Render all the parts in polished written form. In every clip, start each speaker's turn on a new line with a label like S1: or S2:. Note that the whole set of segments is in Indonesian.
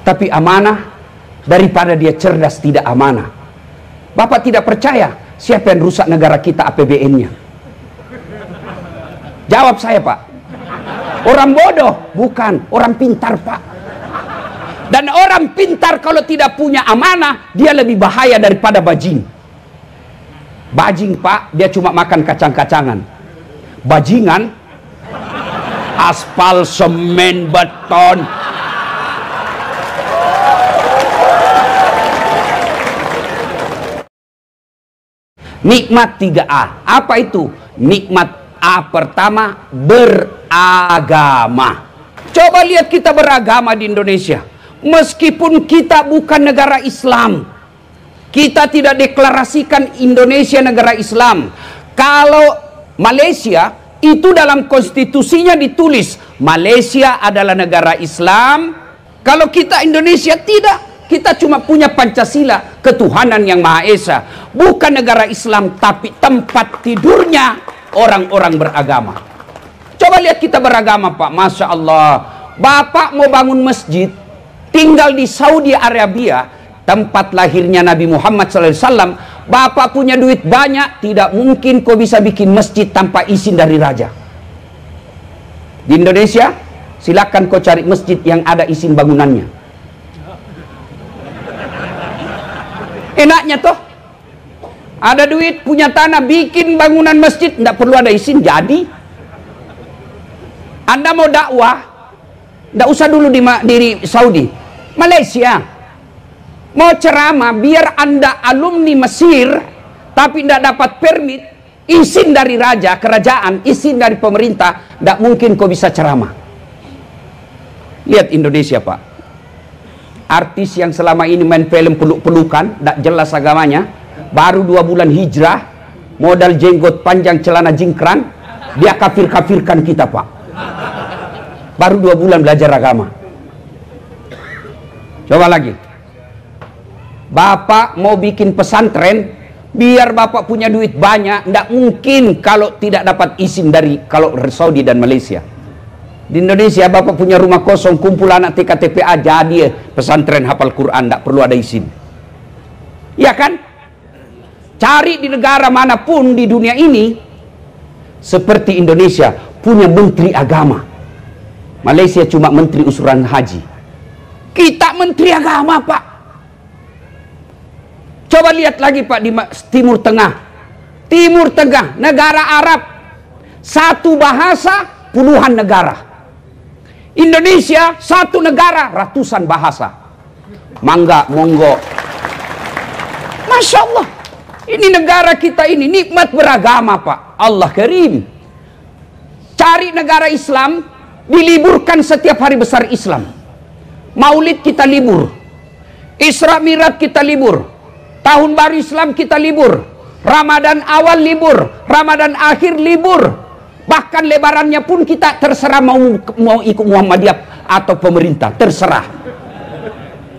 S1: tapi amanah daripada dia cerdas tidak amanah. Bapak tidak percaya, siapa yang rusak negara kita APBN-nya? Jawab saya, Pak. Orang bodoh? Bukan, orang pintar, Pak. Dan orang pintar kalau tidak punya amanah, dia lebih bahaya daripada bajing. Bajing, Pak, dia cuma makan kacang-kacangan. Bajingan, aspal, semen, beton. Nikmat 3A. Apa itu? Nikmat A pertama, beragama. Coba lihat kita beragama di Indonesia. Meskipun kita bukan negara Islam, kita tidak deklarasikan Indonesia negara Islam. Kalau Malaysia, itu dalam konstitusinya ditulis Malaysia adalah negara Islam. Kalau kita Indonesia tidak, kita cuma punya Pancasila, ketuhanan yang Maha Esa. Bukan negara Islam, tapi tempat tidurnya orang-orang beragama. Coba lihat kita beragama, Pak. Masya Allah. Bapak mau bangun masjid, tinggal di Saudi Arabia, tempat lahirnya Nabi Muhammad SAW. Bapak punya duit banyak, tidak mungkin kau bisa bikin masjid tanpa izin dari raja. Di Indonesia, silakan kau cari masjid yang ada izin bangunannya. Enaknya toh, ada duit, punya tanah, bikin bangunan masjid, tidak perlu ada izin, jadi. Anda mau dakwah, tidak usah dulu di Saudi, Malaysia. Mau ceramah, biar Anda alumni Mesir, tapi tidak dapat permit, izin dari raja, kerajaan, izin dari pemerintah, tidak mungkin kau bisa ceramah. Lihat Indonesia, Pak. Artis yang selama ini main film peluk-pelukan, tidak jelas agamanya, baru 2 bulan hijrah, modal jenggot panjang, celana jingkrang, dia kafir-kafirkan kita, Pak. Baru 2 bulan belajar agama. Coba lagi. Bapak mau bikin pesantren, biar Bapak punya duit banyak, tidak mungkin kalau tidak dapat izin dari kalau Saudi dan Malaysia. Di Indonesia Bapak punya rumah kosong, kumpul anak TKTPA, jadi pesantren hafal Quran, tidak perlu ada izin. Ya kan? Cari di negara manapun di dunia ini, seperti Indonesia, punya menteri agama. Malaysia cuma menteri usuran haji. Kita menteri agama, Pak. Coba lihat lagi, Pak, di Timur Tengah. Timur Tengah, negara Arab. Satu bahasa, puluhan negara. Indonesia, satu negara, ratusan bahasa. Mangga, monggo. Masya Allah. Ini negara kita ini, nikmat beragama, Pak. Allah Karim. Cari negara Islam, diliburkan setiap hari besar Islam. Maulid kita libur. Isra Mi'raj kita libur. Tahun baru Islam kita libur. Ramadan awal libur. Ramadan akhir libur. Bahkan lebarannya pun kita terserah mau ikut Muhammadiyah atau pemerintah. Terserah.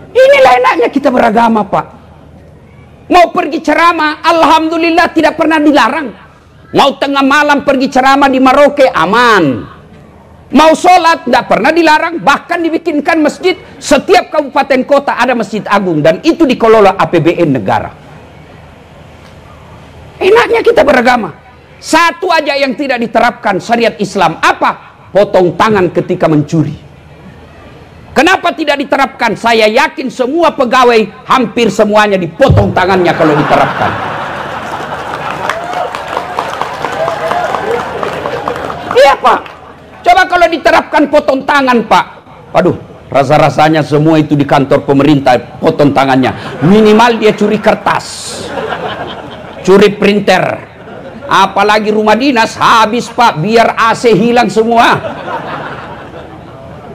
S1: Inilah enaknya kita beragama, Pak. Mau pergi ceramah, alhamdulillah tidak pernah dilarang. Mau tengah malam pergi ceramah di Merauke, aman. Mau sholat, tidak pernah dilarang. Bahkan dibikinkan masjid. Setiap kabupaten kota ada masjid agung. Dan itu dikelola APBN negara. Enaknya kita beragama. Satu aja yang tidak diterapkan syariat Islam. Apa? Potong tangan ketika mencuri. Kenapa tidak diterapkan? Saya yakin semua pegawai hampir semuanya dipotong tangannya kalau diterapkan. Iya, Pak. Coba kalau diterapkan potong tangan, Pak. Waduh, rasa-rasanya semua itu di kantor pemerintah potong tangannya. Minimal dia curi kertas, curi printer. Apalagi rumah dinas habis, Pak, biar AC hilang semua.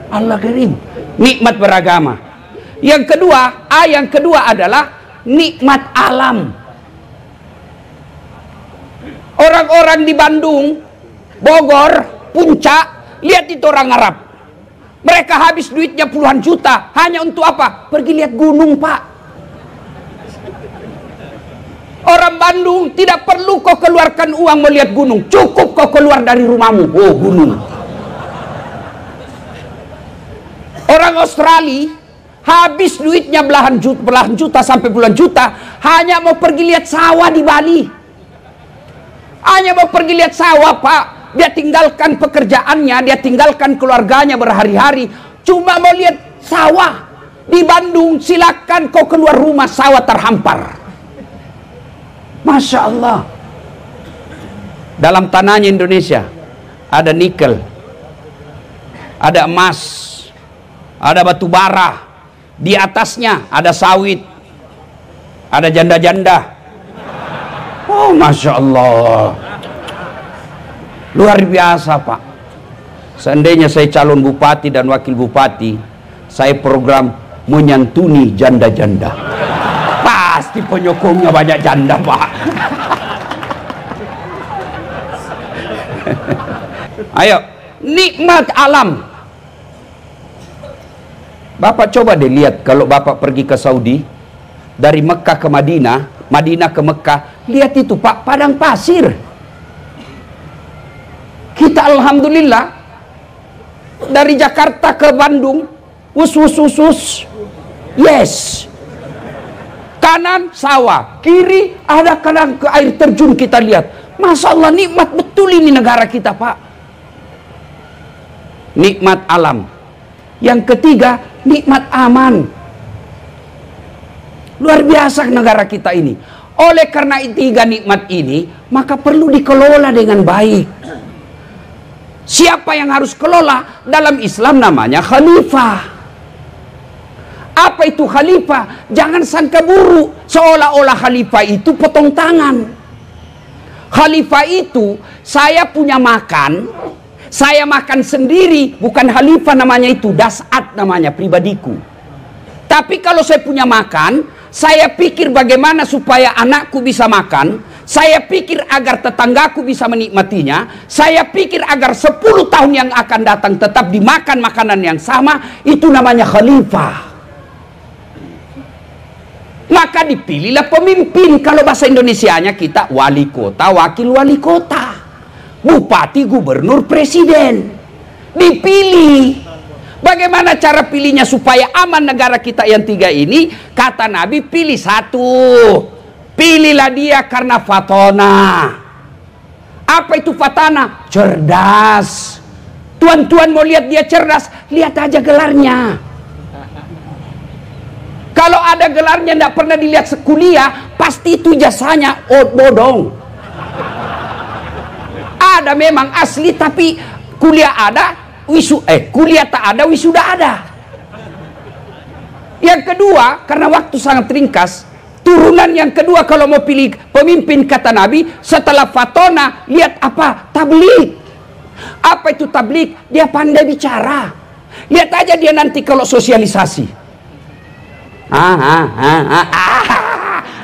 S1: Allah Karim. Nikmat beragama. Yang kedua adalah nikmat alam. Orang-orang di Bandung, Bogor, Puncak, lihat itu orang Arab. Mereka habis duitnya puluhan juta hanya untuk apa? Pergi lihat gunung, Pak. Orang Bandung tidak perlu kau keluarkan uang melihat gunung. Cukup kau keluar dari rumahmu. Oh, gunung. Orang Australia habis duitnya belahan juta sampai puluhan juta, hanya mau pergi lihat sawah di Bali. Hanya mau pergi lihat sawah, Pak. Dia tinggalkan pekerjaannya, dia tinggalkan keluarganya berhari-hari, cuma mau lihat sawah. Di Bandung, silakan kau keluar rumah, sawah terhampar. Masya Allah. Dalam tanahnya Indonesia ada nikel, ada emas, ada batu bara, di atasnya ada sawit, ada janda-janda. Oh, Masya Allah. Luar biasa, Pak. Seandainya saya calon bupati dan wakil bupati, saya program menyantuni janda-janda. Pasti penyokongnya banyak janda, Pak. Ayo, nikmat alam. Bapak coba deh lihat, kalau Bapak pergi ke Saudi, dari Mekah ke Madinah, Madinah ke Mekah, lihat itu, Pak, padang pasir. Kita alhamdulillah dari Jakarta ke Bandung, yes, kanan sawah, kiri ada kadang ke air terjun. Kita lihat, Masya Allah, nikmat betul ini negara kita, Pak. Nikmat alam. Yang ketiga, nikmat aman. Luar biasa negara kita ini. Oleh karena tiga nikmat ini, maka perlu dikelola dengan baik. Siapa yang harus kelola? Dalam Islam namanya khalifah. Apa itu khalifah? Jangan sangka buruk, seolah-olah khalifah itu potong tangan. Khalifah itu, saya punya makan, saya makan sendiri, bukan khalifah namanya itu, dasat namanya, pribadiku. Tapi kalau saya punya makan, saya pikir bagaimana supaya anakku bisa makan, saya pikir agar tetanggaku bisa menikmatinya, saya pikir agar 10 tahun yang akan datang tetap dimakan makanan yang sama, itu namanya khalifah. Maka dipilihlah pemimpin. Kalau bahasa Indonesianya kita wali kota, wakil wali kota, bupati, gubernur, presiden. Dipilih. Bagaimana cara pilihnya supaya aman negara kita yang tiga ini? Kata Nabi, pilih satu. Pilihlah dia karena fatona. Apa itu fatana? Cerdas. Tuan-tuan mau lihat dia cerdas, lihat aja gelarnya. Kalau ada gelarnya tidak pernah dilihat sekuliah, pasti itu jasanya bodong. Ada memang asli, tapi kuliah ada, kuliah tak ada, wisuda ada. Yang kedua, karena waktu sangat ringkas, turunan yang kedua kalau mau pilih pemimpin, kata Nabi, setelah fatona, lihat apa? Tabligh. Apa itu tabligh? Dia pandai bicara. Lihat aja dia nanti kalau sosialisasi.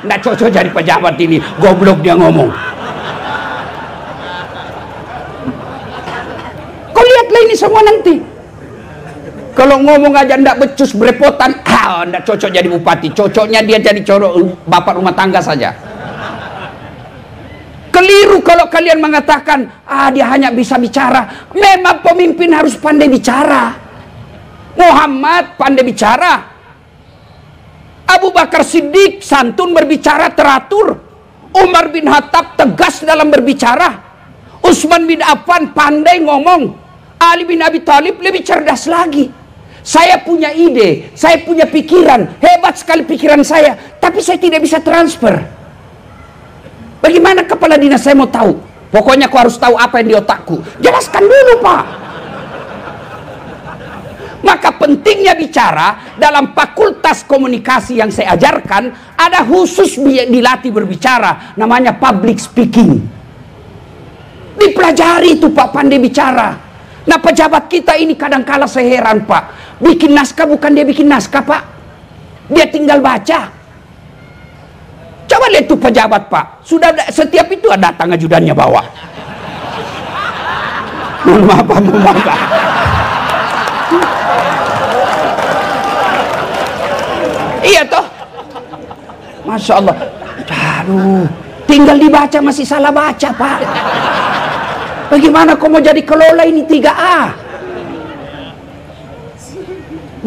S1: Nggak cocok jadi pejabat ini, goblok dia ngomong. Kau lihatlah ini semua nanti. Kalau ngomong aja ndak becus, berepotan, ndak cocok jadi bupati. Cocoknya dia jadi bapak rumah tangga saja. Keliru kalau kalian mengatakan, dia hanya bisa bicara. Memang pemimpin harus pandai bicara. Muhammad pandai bicara. Abu Bakar Siddiq santun berbicara teratur. Umar bin Khattab tegas dalam berbicara. Utsman bin Affan pandai ngomong. Ali bin Abi Thalib lebih cerdas lagi. Saya punya ide, saya punya pikiran, hebat sekali pikiran saya, tapi saya tidak bisa transfer. Bagaimana kepala dinas saya mau tahu? Pokoknya kau harus tahu apa yang di otakku. Jelaskan dulu, Pak. Maka pentingnya bicara dalam fakultas komunikasi yang saya ajarkan, ada khusus dilatih berbicara, namanya public speaking. Dipelajari itu, Pak, pandai bicara. Nah, pejabat kita ini kadang-kala saya heran, Pak. Bikin naskah bukan dia bikin naskah, Pak. Dia tinggal baca. Coba lihat tuh pejabat, Pak. Sudah setiap itu ada datang ajudannya bawa. Mohon maaf, Pak. Iya toh, Masya Allah. Aduh, tinggal dibaca masih salah baca, Pak. Bagaimana kau mau jadi kelola ini 3A?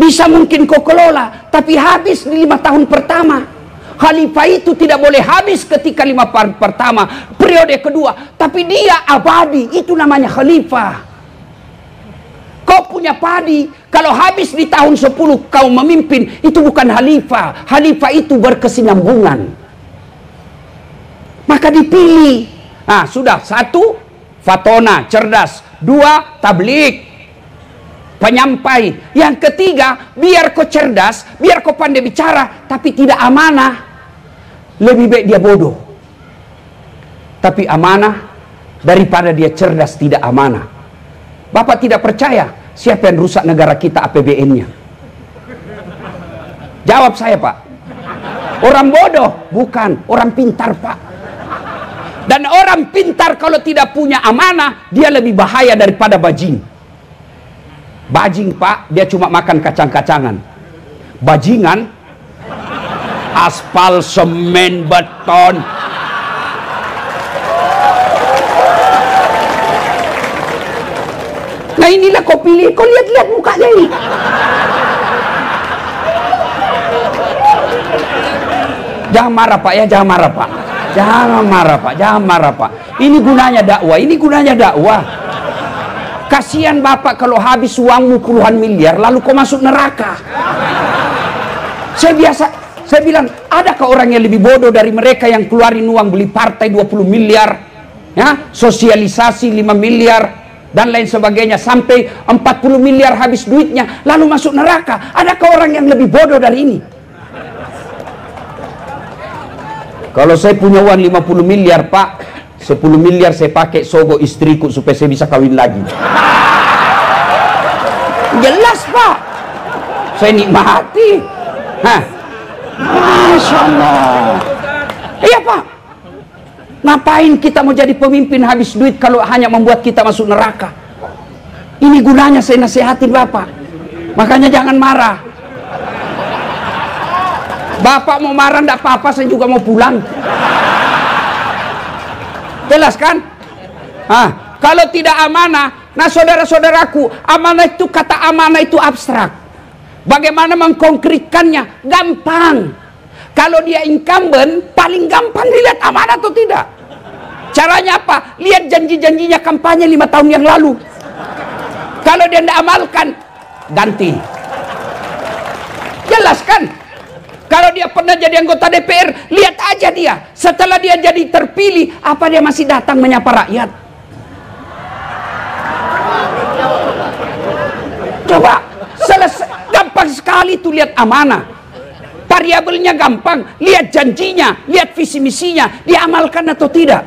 S1: Bisa mungkin kau kelola, tapi habis di 5 tahun pertama. Khalifah itu tidak boleh habis ketika 5 tahun pertama, periode kedua. Tapi dia abadi, itu namanya khalifah. Kau punya padi, kalau habis di tahun 10 kau memimpin, itu bukan khalifah. Khalifah itu berkesinambungan. Maka dipilih. Nah, sudah. 1, fatona, cerdas. 2, tablik, penyampai. Yang ketiga, biar kau cerdas, biar kau pandai bicara, tapi tidak amanah. Lebih baik dia bodoh, tapi amanah, daripada dia cerdas tidak amanah. Bapak tidak percaya, siapa yang rusak negara kita APBN-nya? Jawab saya, Pak. Orang bodoh? Bukan, orang pintar, Pak. Dan orang pintar kalau tidak punya amanah, dia lebih bahaya daripada bajing. Bajing, Pak, dia cuma makan kacang-kacangan. Bajingan, aspal, semen, beton. Nah inilah kau pilih, kau lihat-lihat mukanya ini. Jangan marah, Pak, ya, jangan marah, Pak. Jangan marah, Pak, jangan marah, Pak. Ini gunanya dakwah, ini gunanya dakwah. Kasihan Bapak kalau habis uangmu puluhan miliar lalu kau masuk neraka. Saya bilang, adakah orang yang lebih bodoh dari mereka yang keluarin uang beli partai 20 miliar, ya, sosialisasi 5 miliar, dan lain sebagainya, sampai 40 miliar habis duitnya, lalu masuk neraka. Adakah orang yang lebih bodoh dari ini? Kalau saya punya uang 50 miliar, Pak, 10 miliar saya pakai sogok istriku supaya saya bisa kawin lagi. Jelas, Pak. Saya nikmati. Hah. Masya Allah. Iya, Pak. Ngapain kita mau jadi pemimpin habis duit kalau hanya membuat kita masuk neraka? Ini gunanya saya nasihatin Bapak. Makanya jangan marah. Bapak mau marah enggak apa-apa, saya juga mau pulang. Jelas kan? Kalau tidak amanah, nah saudara-saudaraku, amanah itu, kata amanah itu abstrak. Bagaimana mengkonkretkannya? Gampang. Kalau dia incumbent, paling gampang dilihat amanah atau tidak. Caranya apa? Lihat janji-janjinya kampanye 5 tahun yang lalu. Kalau dia tidak amalkan, ganti. Jelas kan? Kalau dia pernah jadi anggota DPR, lihat aja dia. Setelah dia jadi terpilih, apa dia masih datang menyapa rakyat? Coba, selesai. Gampang sekali tuh lihat amanah. Variabelnya gampang. Lihat janjinya, lihat visi misinya, diamalkan atau tidak.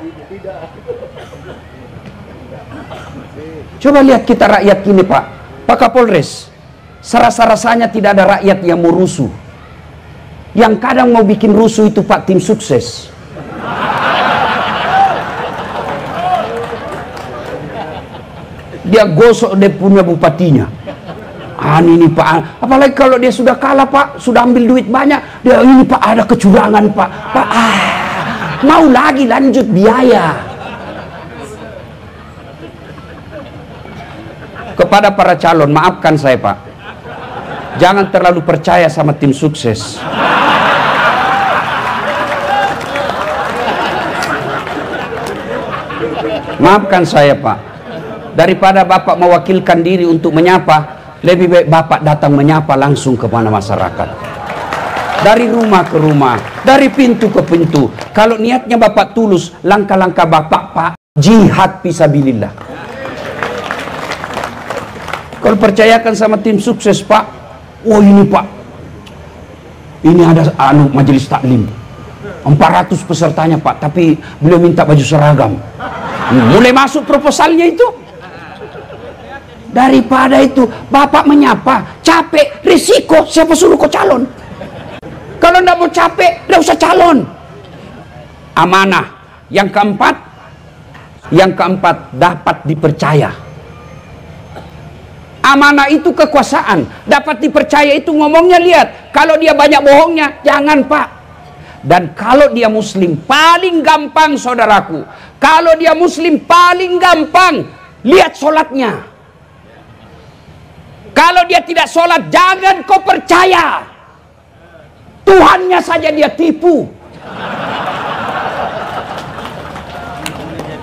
S1: Coba lihat kita rakyat gini, Pak. Pak Kapolres, serasa-rasanya tidak ada rakyat yang mau rusuh. Yang kadang mau bikin rusuh itu Pak tim sukses. Dia gosok dia punya bupatinya. Ini Pak, apalagi kalau dia sudah kalah Pak, sudah ambil duit banyak, dia ini Pak ada kecurangan Pak. Pak, mau lagi lanjut biaya. Kepada para calon, maafkan saya Pak, jangan terlalu percaya sama tim sukses. Maafkan saya Pak, daripada Bapak mewakilkan diri untuk menyapa, lebih baik Bapak datang menyapa langsung kepada masyarakat. Dari rumah ke rumah, dari pintu ke pintu. Kalau niatnya Bapak tulus, langkah-langkah Bapak, Pak, jihad fisabilillah. Kalau percayakan sama tim sukses Pak, oh ini Pak, ini ada majelis taklim, 400 pesertanya Pak, tapi beliau minta baju seragam. Mulai masuk proposalnya itu. Daripada itu Bapak menyapa, capek, risiko, siapa suruh kau calon? Kalau nggak mau capek, nggak usah calon. Amanah. Yang keempat dapat dipercaya. Amanah itu kekuasaan, dapat dipercaya itu ngomongnya lihat. Kalau dia banyak bohongnya, jangan Pak. Dan kalau dia muslim, paling gampang saudaraku. Kalau dia muslim paling gampang, lihat sholatnya. Kalau dia tidak sholat, jangan kau percaya. Tuhannya saja dia tipu.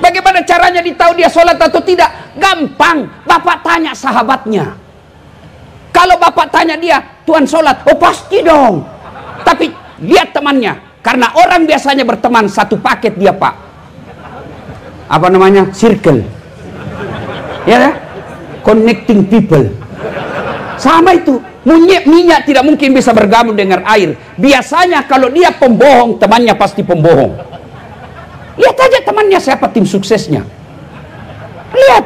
S1: Bagaimana caranya ditahu dia sholat atau tidak? Gampang. Bapak tanya sahabatnya. Kalau bapak tanya dia, Tuhan sholat? Oh pasti dong. Tapi lihat temannya. Karena orang biasanya berteman satu paket dia pak. Apa namanya? Circle. Ya, connecting people. Sama itu. Minyak tidak mungkin bisa bergabung dengan air. Biasanya kalau dia pembohong, temannya pasti pembohong. Lihat aja temannya siapa tim suksesnya. Lihat.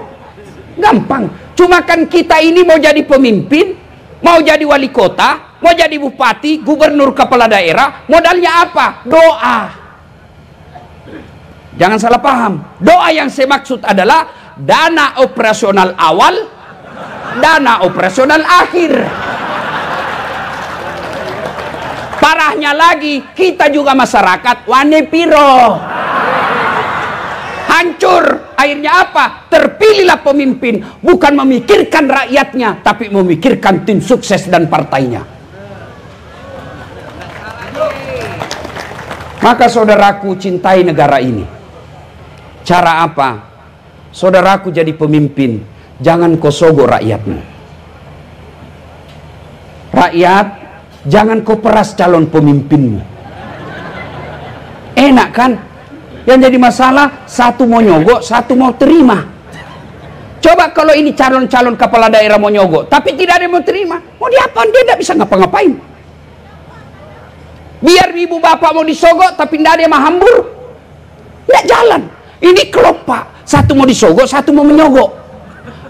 S1: Gampang. Cuma kan kita ini mau jadi pemimpin, mau jadi wali kota, mau jadi bupati, gubernur, kepala daerah, modalnya apa? Doa. Jangan salah paham. Doa yang saya maksud adalah dana operasional awal, dana operasional akhir. Parahnya lagi, kita juga masyarakat wane piro. Hancur. Akhirnya apa? Terpilihlah pemimpin, bukan memikirkan rakyatnya, tapi memikirkan tim sukses dan partainya. Maka saudaraku, cintai negara ini. Cara apa? Saudaraku jadi pemimpin, jangan kau sogok rakyatmu. Rakyat, jangan kau peras calon pemimpinmu. Enak kan? Yang jadi masalah, satu mau nyogok, satu mau terima. Coba kalau ini calon-calon kepala daerah mau nyogok, tapi tidak ada yang mau terima, mau diapain? Dia tidak bisa ngapa-ngapain. Biar ibu bapak mau disogok, tapi tidak ada yang mahambur, tidak jalan. Ini klop pak, satu mau disogok, satu mau menyogok.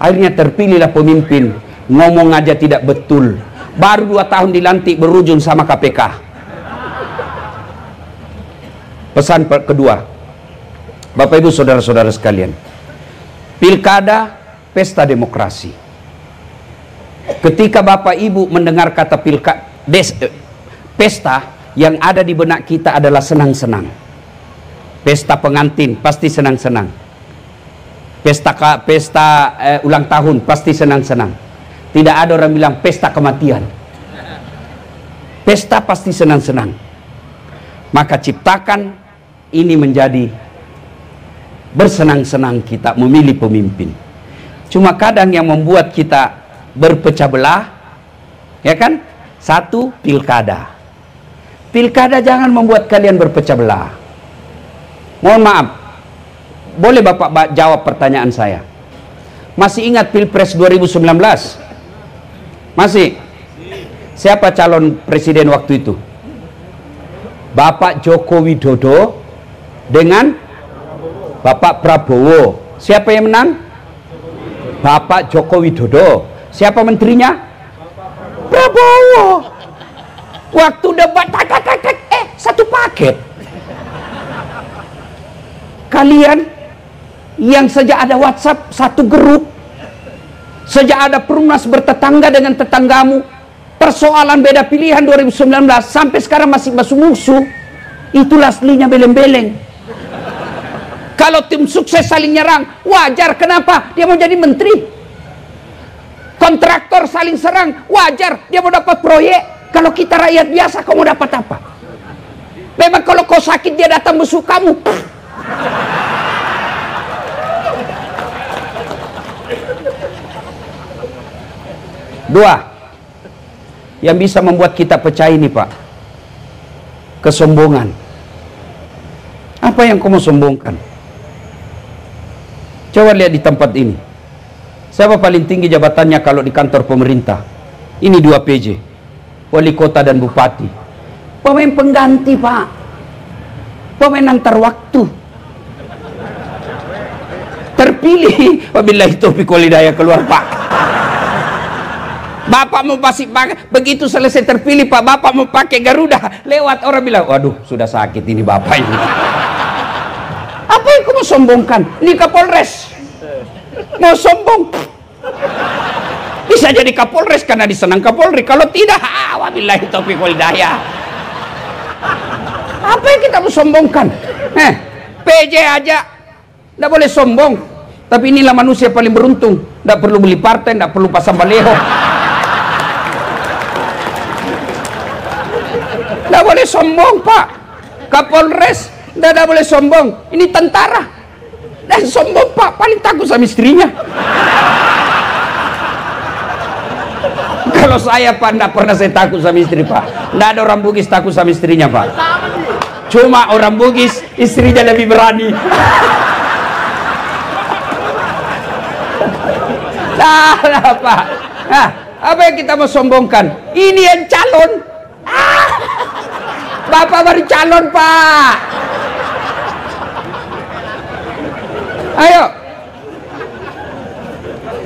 S1: Akhirnya terpilihlah pemimpin, ngomong aja tidak betul. Baru 2 tahun dilantik berujung sama KPK. Pesan kedua, Bapak Ibu saudara-saudara sekalian, pilkada pesta demokrasi. Ketika Bapak Ibu mendengar kata pesta, yang ada di benak kita adalah senang-senang. Pesta pengantin pasti senang-senang. Pesta ulang tahun pasti senang-senang. Tidak ada orang bilang pesta kematian. Pesta pasti senang-senang. Maka ciptakan ini menjadi bersenang-senang kita memilih pemimpin. Cuma kadang yang membuat kita berpecah belah, ya kan? Satu, pilkada. Pilkada jangan membuat kalian berpecah belah. Mohon maaf, boleh Bapak jawab pertanyaan saya? Masih ingat Pilpres 2019? Masih? Siapa calon presiden waktu itu? Bapak Joko Widodo dengan Bapak Prabowo. Siapa yang menang? Bapak Joko Widodo. Siapa menterinya? Prabowo. Waktu debat satu paket. Kalian yang sejak ada WhatsApp satu grup, sejak ada Perumnas bertetangga dengan tetanggamu, persoalan beda pilihan 2019 sampai sekarang masih musuh. Itulah aslinya beleng-beleng. Kalau tim sukses saling nyerang, wajar. Kenapa? Dia mau jadi menteri. Kontraktor saling serang, wajar. Dia mau dapat proyek. Kalau kita rakyat biasa, kau mau dapat apa? Memang kalau kau sakit, dia datang besuk kamu. Dua, yang bisa membuat kita pecah ini Pak, kesombongan. Apa yang kau mau sombongkan? Coba lihat di tempat ini. Siapa paling tinggi jabatannya kalau di kantor pemerintah? Ini 2 PJ. Wali kota dan bupati. Pemain pengganti Pak. Pemain antar waktu. Terpilih. Wabillahi taufiq wal hidayah, keluar Pak. Bapak mau pasti pakai, begitu selesai terpilih Pak, Bapak mau pakai Garuda. Lewat orang bilang, waduh sudah sakit ini Bapak ini. Apa yang kau mau sombongkan? Ini Kapolres. Mau sombong. Bisa jadi Kapolres karena disenang Kapolri. Kalau tidak, wabillahi taufiq wal hidayah. Apa yang kita mau sombongkan? PJ aja tidak boleh sombong. Tapi inilah manusia paling beruntung. Tidak perlu beli partai, tidak perlu pasang baleho. Tidak boleh sombong, Pak. Kapolres tidak boleh sombong. Ini tentara. Dan sombong, Pak, paling takut sama istrinya. Kalau saya, Pak, tidak pernah saya takut sama istri, Pak. Tidak ada orang Bugis takut sama istrinya, Pak. Cuma orang Bugis istrinya lebih berani. Nah, Pak. Nah, apa yang kita mau sombongkan? Ini yang calon. Bapak baru calon, Pak. Ayo.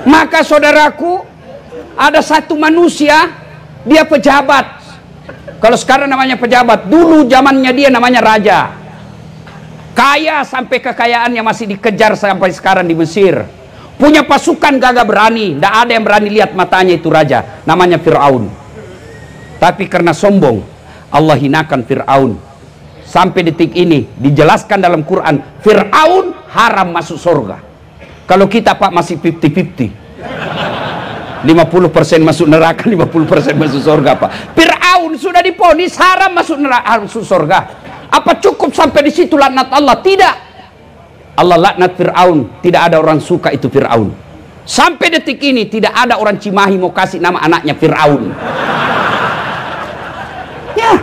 S1: Maka saudaraku, ada satu manusia, dia pejabat. Kalau sekarang namanya pejabat, dulu zamannya dia namanya raja. Kaya sampai kekayaannya masih dikejar sampai sekarang di Mesir. Punya pasukan gagah berani, tidak ada yang berani lihat matanya itu raja. Namanya Fir'aun. Tapi karena sombong, Allah hinakan Fir'aun. Sampai detik ini dijelaskan dalam Quran, Fir'aun haram masuk surga. Kalau kita, Pak, masih 50-50. 50% masuk neraka, 50% masuk surga, Pak. Fir'aun sudah diponis haram masuk neraka, masuk surga. Apa cukup sampai di situ laknat Allah? Tidak. Allah laknat Fir'aun, tidak ada orang suka itu Fir'aun. Sampai detik ini tidak ada orang Cimahi mau kasih nama anaknya Fir'aun. Ya.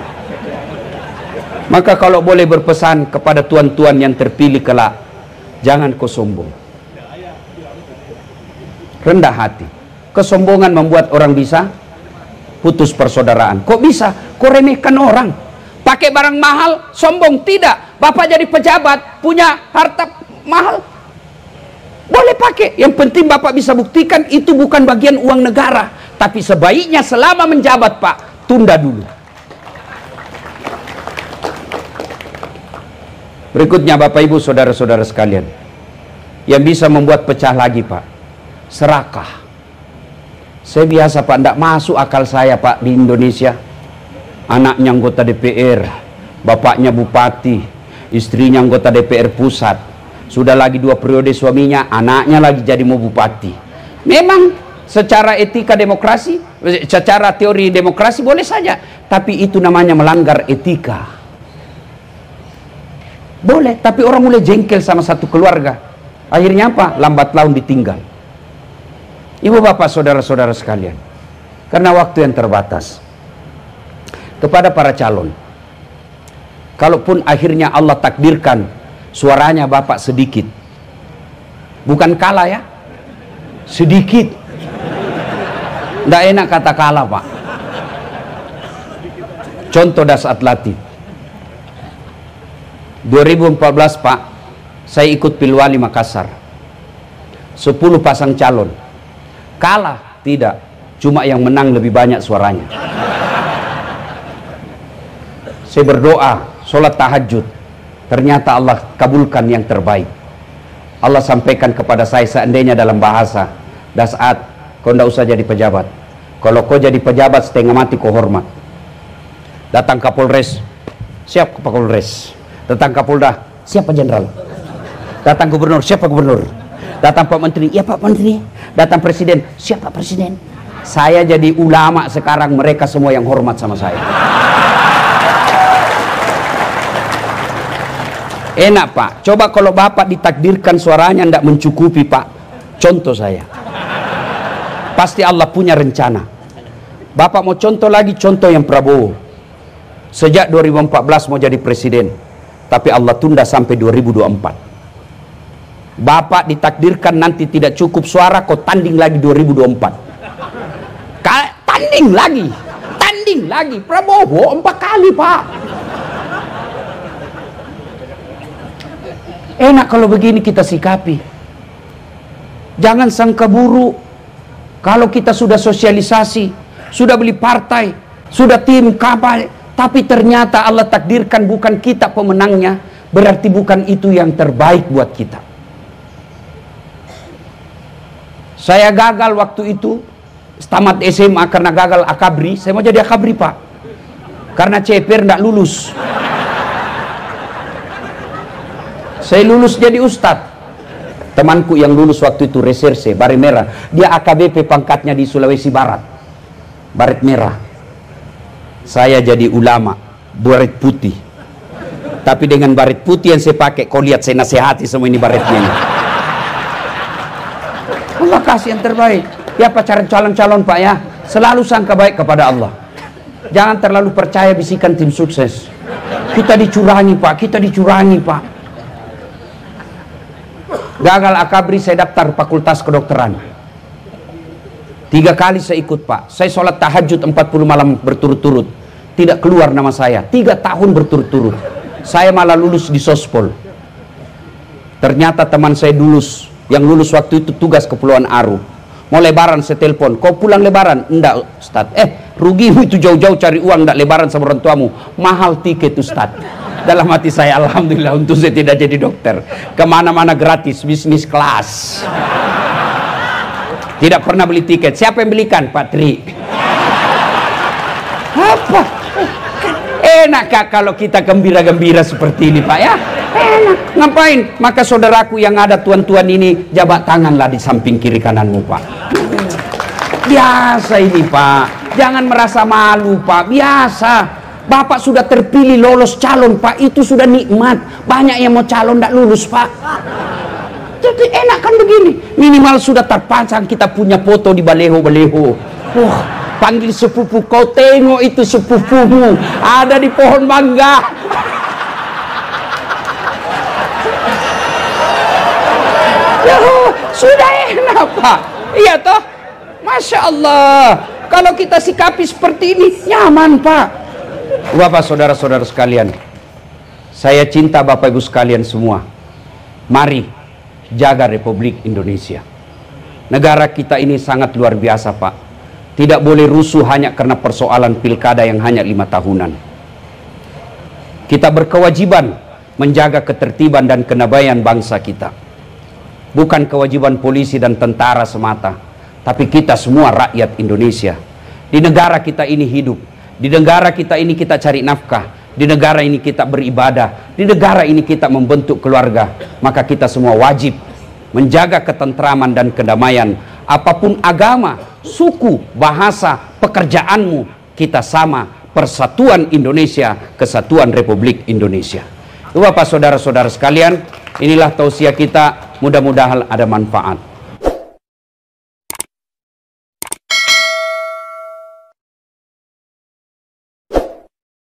S1: Maka kalau boleh berpesan kepada tuan-tuan yang terpilih kelak, jangan kau sombong. Rendah hati. Kesombongan membuat orang bisa putus persaudaraan. Kok bisa? Kau remehkan orang. Pakai barang mahal, sombong. Tidak. Bapak jadi pejabat, punya harta mahal, boleh pakai. Yang penting Bapak bisa buktikan itu bukan bagian uang negara. Tapi sebaiknya selama menjabat, Pak, tunda dulu. Berikutnya, Bapak Ibu saudara-saudara sekalian, yang bisa membuat pecah lagi, Pak, serakah. Saya biasa, Pak, tidak masuk akal saya, Pak, di Indonesia. Anaknya anggota DPR, bapaknya bupati, istrinya anggota DPR pusat. Sudah lagi 2 periode suaminya, anaknya lagi jadi mau bupati. Memang secara etika demokrasi, secara teori demokrasi boleh saja. Tapi itu namanya melanggar etika. Boleh, tapi orang mulai jengkel sama satu keluarga. Akhirnya apa? Lambat laun ditinggal. Ibu bapak saudara-saudara sekalian, karena waktu yang terbatas, kepada para calon, kalaupun akhirnya Allah takdirkan suaranya bapak sedikit, bukan kalah ya, sedikit, tidak enak kata kalah, Pak. Contoh dasar latih 2014, Pak, saya ikut Pilwali Makassar, 10 pasang calon. Kalah? Tidak, cuma yang menang lebih banyak suaranya. Saya berdoa, sholat tahajud, ternyata Allah kabulkan yang terbaik. Allah sampaikan kepada saya seandainya dalam bahasa, Das'at, kau tidak usah jadi pejabat. Kalau kau jadi pejabat setengah mati kau hormat. Datang Kapolres, siap Kapolres. Datang Kapolda, siapa jenderal. Datang gubernur, siapa gubernur. Datang Pak Menteri, ya Pak Menteri. Datang Presiden, siapa Presiden. Saya jadi ulama sekarang, mereka semua yang hormat sama saya. Enak, Pak. Coba kalau Bapak ditakdirkan suaranya tidak mencukupi, Pak. Contoh saya. Pasti Allah punya rencana. Bapak mau contoh lagi, contoh yang Prabowo. Sejak 2014 mau jadi presiden, tapi Allah tunda sampai 2024. Bapak ditakdirkan nanti tidak cukup suara, kau tanding lagi 2024. Tanding lagi. Prabowo 4 kali, Pak. Enak kalau begini kita sikapi. Jangan sangka buruk. Kalau kita sudah sosialisasi, sudah beli partai, sudah tim kampanye, tapi ternyata Allah takdirkan bukan kita pemenangnya, berarti bukan itu yang terbaik buat kita. Saya gagal waktu itu, tamat SMA karena gagal akabri. Saya mau jadi akabri, Pak, karena CPR tidak lulus. Saya lulus jadi ustadz. Temanku yang lulus waktu itu reserse, Baret Merah. Dia AKBP pangkatnya di Sulawesi Barat, Baret Merah. Saya jadi ulama. baret putih. Tapi dengan baret putih yang saya pakai, kau lihat saya nasihati semua ini baretnya ini. Allah kasih yang terbaik. Ya pacaran calon-calon Pak ya, selalu sangka baik kepada Allah. Jangan terlalu percaya bisikan tim sukses. Kita dicurangi Pak, kita dicurangi Pak. Gagal akabri saya daftar fakultas kedokteran. 3 kali saya ikut Pak. Saya sholat tahajud 40 malam berturut-turut. Tidak keluar nama saya. 3 tahun berturut-turut. Saya malah lulus di sospol. Ternyata teman saya lulus. Yang lulus waktu itu tugas Kepulauan Aru. Mau lebaran saya telepon. Kau pulang lebaran? Enggak Ustaz. Rugimu itu jauh-jauh cari uang. Enggak lebaran sama orang tuamu. Mahal tiket Ustaz. Dalam hati saya, alhamdulillah untuk saya tidak jadi dokter. Kemana-mana gratis, bisnis kelas. Tidak pernah beli tiket. Siapa yang belikan? Pak Tri. Apa? Enak Kak kalau kita gembira-gembira seperti ini Pak ya. Enak. Ngapain? Maka saudaraku yang ada tuan-tuan ini, jabat tanganlah di samping kiri kananmu Pak. Biasa ini Pak. Jangan merasa malu Pak. Biasa. Bapak sudah terpilih lolos calon Pak. Itu sudah nikmat. Banyak yang mau calon tidak lulus Pak. Jadi enak kan begini. Minimal sudah terpasang kita punya foto di baleho-baleho. Wah, panggil sepupu, kau tengok itu sepupumu ada di pohon mangga. Ya, sudah enak Pak. Iya toh? Masya Allah. Kalau kita sikapi seperti ini nyaman Pak. Bapak saudara-saudara sekalian, saya cinta Bapak Ibu sekalian semua. Mari jaga Republik Indonesia. Negara kita ini sangat luar biasa Pak. Tidak boleh rusuh hanya karena persoalan pilkada yang hanya 5 tahunan. Kita berkewajiban menjaga ketertiban dan kenabayan bangsa kita. Bukan kewajiban polisi dan tentara semata, tapi kita semua rakyat Indonesia. Di negara kita ini hidup, di negara kita ini kita cari nafkah, di negara ini kita beribadah, di negara ini kita membentuk keluarga. Maka kita semua wajib menjaga ketentraman dan kedamaian. Apapun agama, suku, bahasa, pekerjaanmu, kita sama. Persatuan Indonesia, kesatuan Republik Indonesia. Bapak saudara-saudara sekalian, inilah tausiah kita. Mudah-mudahan ada manfaat.